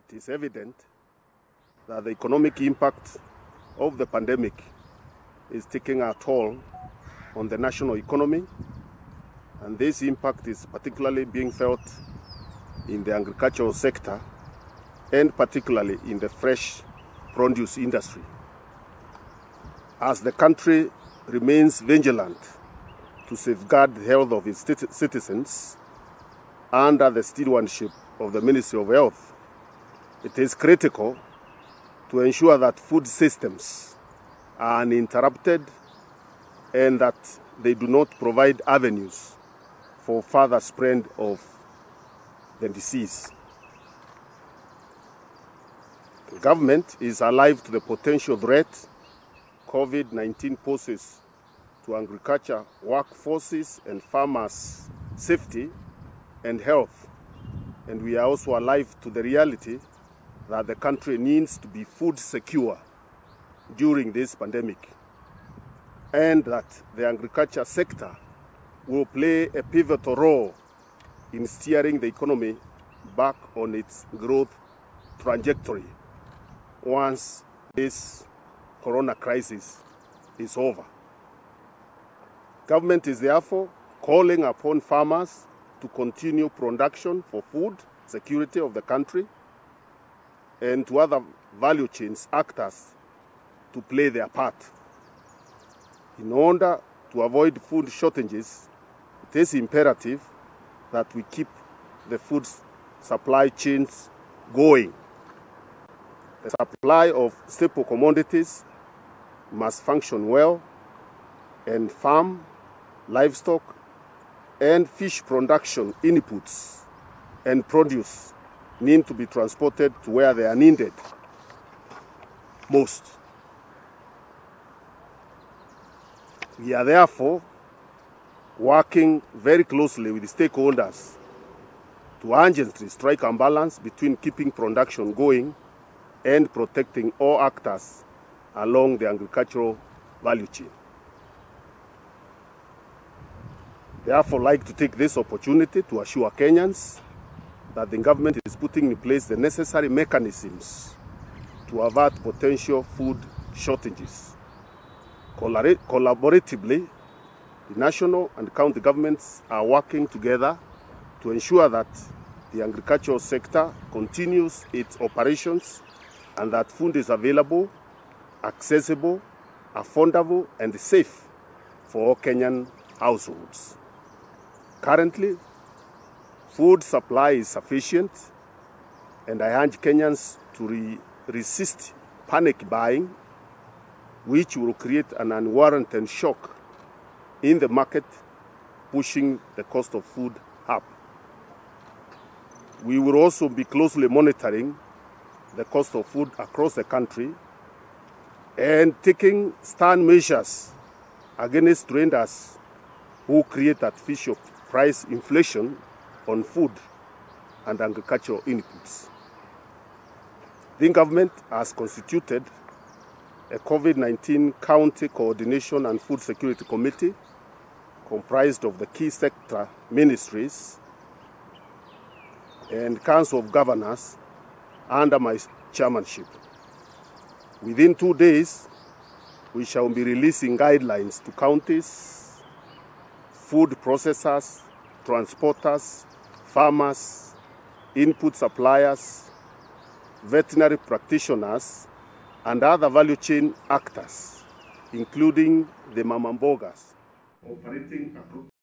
it is evident that the economic impact of the pandemic is taking a toll on the national economy, and this impact is particularly being felt in the agricultural sector and particularly in the fresh produce industry. As the country remains vigilant to safeguard the health of its citizens under the stewardship of the Ministry of Health, it is critical to ensure that food systems are uninterrupted and that they do not provide avenues for further spread of the disease. The government is alive to the potential threat COVID-19 poses to agriculture workforces and farmers' safety and health. And we are also alive to the reality that the country needs to be food secure during this pandemic, and that the agriculture sector will play a pivotal role in steering the economy back on its growth trajectory once this corona crisis is over. Government is therefore calling upon farmers to continue production for food security of the country, and to other value chains actors to play their part. In order to avoid food shortages, it is imperative that we keep the food supply chains going. The supply of staple commodities must function well, and farm, livestock, and fish production inputs and produce need to be transported to where they are needed most. We are therefore working very closely with the stakeholders to urgently strike a balance between keeping production going and protecting all actors along the agricultural value chain. Therefore, I'd like to take this opportunity to assure Kenyans that the government is putting in place the necessary mechanisms to avert potential food shortages. Collaboratively, the national and county governments are working together to ensure that the agricultural sector continues its operations and that food is available, accessible, affordable, and safe for all Kenyan households. Currently, food supply is sufficient, and I urge Kenyans to resist panic buying, which will create an unwarranted shock in the market, pushing the cost of food up. We will also be closely monitoring the cost of food across the country and taking stern measures against traders who create artificial price inflation on food and agricultural inputs. The government has constituted a COVID-19 County Coordination and Food Security Committee comprised of the key sector ministries and Council of Governors under my chairmanship. Within 2 days, we shall be releasing guidelines to counties, food processors, transporters, farmers, input suppliers, veterinary practitioners, and other value chain actors, including the mama mbogas operating across